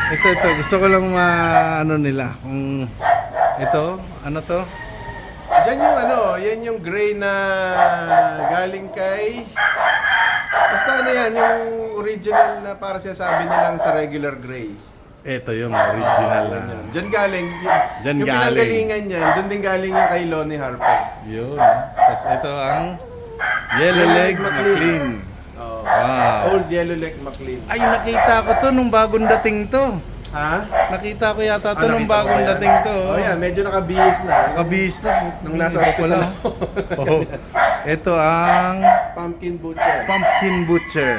Ito. Gusto ko lang ano nila. Kung ito, ano to? Diyan yung yan yung gray na galing kay... Basta ano yan, yung original na para sinasabi nilang sa regular gray. Ito yung original na. Diyan galing. Diyan yung galing. pinanggalingan niyan, doon din galing yung kay Lonnie Harper. Yun. Tapos ito ang Yellow Leg McLean. Oh. Wow. Old Yellow Leg McLean. Ay, nakita ko to nung bagong dating to. Ha? Nakita ko yata to nung Nakita mo bagong ba yan? dating to. Oh, yan. Medyo nakabihis na. Kabihis na. Nung nasa Hindi ko hospital pala. Oh. Ito ang Pumpkin Butcher. Pumpkin Butcher.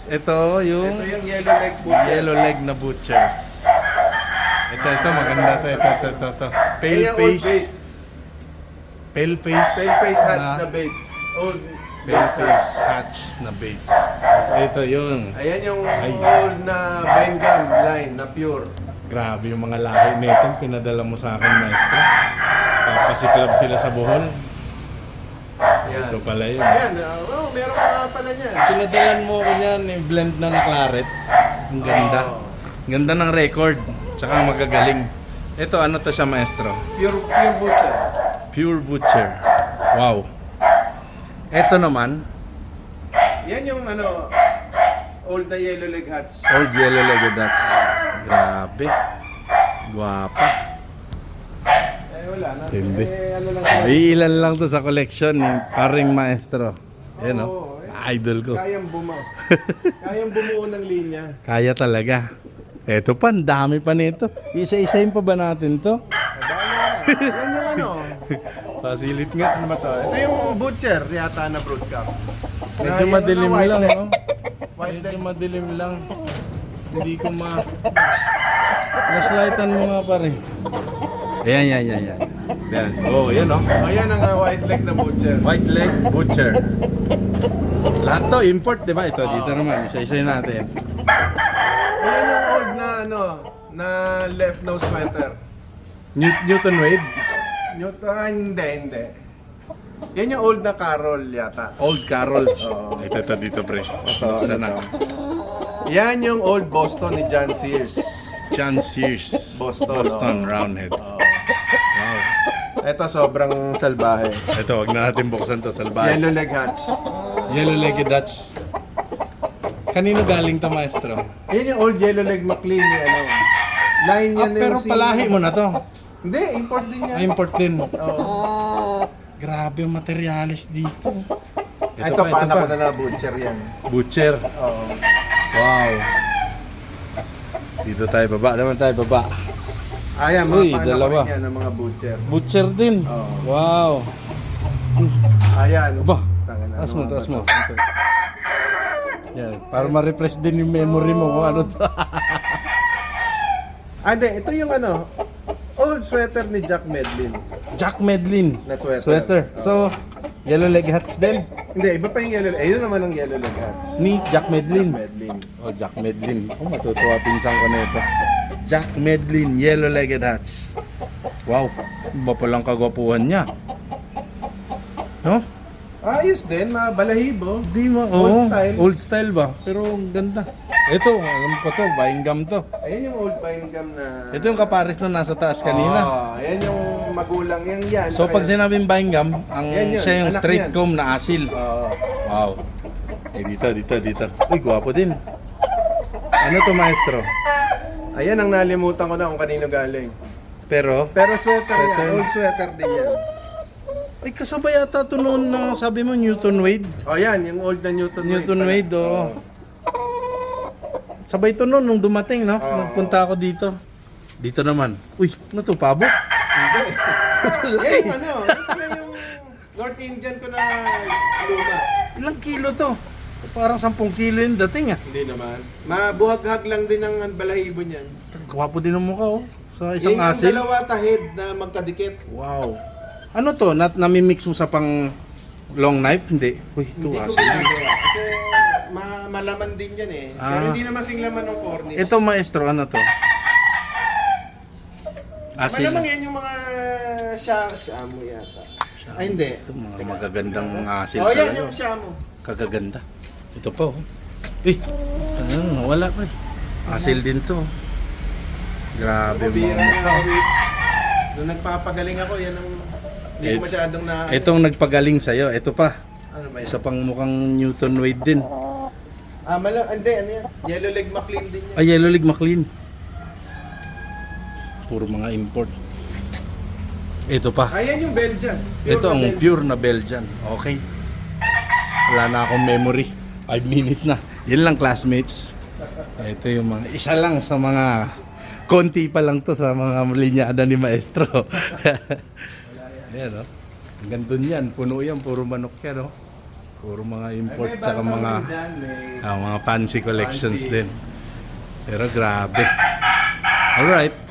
Ito yung Ito yung Yellow Leg Butcher. Yellow Leg na Butcher. Ito, maganda to. Ito. Pale Ayan, old face. Bates. Pale face. Pale face hatch na Bates. Old Pale face hatch na Bates. Tapos ito yun. Ayan yung Ay. old na vine gum line na pure. Grabe yung mga lahi nito. Pinadala mo sa akin, maestro. Papasiklab sila sa buhol. Ayan. Ito pala yun. Ayan, meron ka pala niyan. Pinadalan mo ko niyan, yung blend na claret. Ang ganda. Oo. Ganda ng record. Tsaka magagaling. Ito, ano to siya, maestro? Pure butcher. Pure Butcher. Wow. Ito naman, Yan yung old na yellow leg hats. Old Yellow Legged Nuts. Grabe. Guwapa. Wala na. Hindi. Lang May ilan lang to sa collection ni paring maestro. Ayan o. Oo, Idol ko. Kayang bumuo ng linya. Kaya talaga. Eto pa, ang dami pa nito. Isa-isahin pa ba natin to? Yan yung Pasilit nga. Ano ba to? Ito yung butcher yata na broadcast. Medyo madilim lang, oh. White Medyo leg. madilim lang. Hindi ko Flashlightan mo nga pare. Ayan. Yan. Oh, yan oh. Ayan ang white leg na butcher. White Leg Butcher. Lahat to import, di ba? Ito, dito naman. Isa-isahin natin. Ayan yung old na left nose sweater. Newton Wade. Hindi. Yan yung old na Carol yata. Old Carol. Oo. Ito dito, pre. Ito, Sana. Yan yung old Boston ni John Sears. John Sears. Boston, Roundhead. Oo. Wow. Ito sobrang salbahe. Ito, wag na natin buksan to. Salbahe. Yellow leg hats. Yellow Legged Dutch. Kanino galing to, maestro? Yan yung old yellow leg McLean yung line yan Pero yung palahi mo na to. Hindi, import din yan. Import din. Oo. Grabe yung materialis dito. Ito pa, anak ko na butcher yan. Butcher. Oo. Wow. Dito tayo baba. Naman tayo baba. Ayan, Uy, mga panak dalawa. rin yan ng mga butcher. Butcher din. Oo. Wow. Ayan. Aba. Tangina, Taas mo, ano taas ba mo. to? Yan. Para ma-refresh din yung memory mo kung ano to. Hindi, ito yung old sweater ni Jack Medlin. Jack Medlin. Na sweater. So, yellow leg hats din. Hindi, iba pa yung yellow leg. Ayun naman ang yellow leg hats. Ni Jack Medlin. Medlin. Oh, Jack Medlin. Oh, matutuwa pinsan ko na ito. Jack Medlin, yellow legged hats. Wow. Iba palang kagwapuhan niya. No? Ayos din, mga balahibo. Di mo. Old style. Old style ba? Pero ang ganda. Ito, alam ko to, buying gum to. Ayun yung old buying gum na... Ito yung kapares na nasa taas kanina. Ayan yung magulang yan. So pag sinabing buying gum, ang Yan yun, siya yung anak straight yan. comb na asil. Oo. Wow. Eh dito. Uy, gwapo din. Ano to, maestro? Ayan ang nalimutan ko na kung kanino galing. Pero, Pero sweater Sweater. yan, old sweater din yan. ay kasabay yata to noon na sabi mo Newton Wade. Oh, yan, yung old na Newton Wade. Newton pala. Wade, oo. Sabay to noon nung dumating, no? Oo. Nagpunta ako dito. Dito naman. Uy, ano to, pabo? Yan yung ito na yung North Indian ko na luma. Ilang kilo to? Parang 10 kilo yung dating, ah. Hindi naman. Mabuhag-hag lang din ang balahibo niyan. Gwapo din ang mukha, oh. Sa isang Yan yung asil. dalawa tahid na magkadikit. Wow. Ano to? Nami-mix mo sa pang long knife? Hindi. Uy, ito Hindi ko asil. ginagawa. Kasi malaman din yan eh. Pero Ah. hindi naman sing laman ng cornice. Ito, maestro, ano to? Asil. Malamang yan yung mga shamu yata. Ay, hindi. Ito, mga magagandang asil Oh, yan talaga. yung shamu. Kagaganda. Ito pa, oh. Uy, wala pa. Asil din to. Grabe Bira mga mukha. na. Nung nagpapagaling ako, yan ang hindi ko masyadong na... Itong nagpagaling sa'yo, ito pa. Ano ba yan? Isa pang mukhang Newton Wade din. Hindi, ano yan? Yellow leg McLean din yan. Ay, Yellow Leg McLean. Puro mga import. Ito pa. Ayan yung Belgian. Ito na ang Belgian. pure na Belgian. Okay. Wala na akong memory. 5 minutes na. Yan lang, classmates. Ito yung mga... Isa lang sa mga... Konti pa lang to sa mga linyada ni Maestro. Ayan, no? Hanggang dun yan. Puno yan. Puro manok yan, no? Puro mga import. May Saka bago mga... naman dyan, may mga fancy collections fancy. din. Pero grabe. Alright.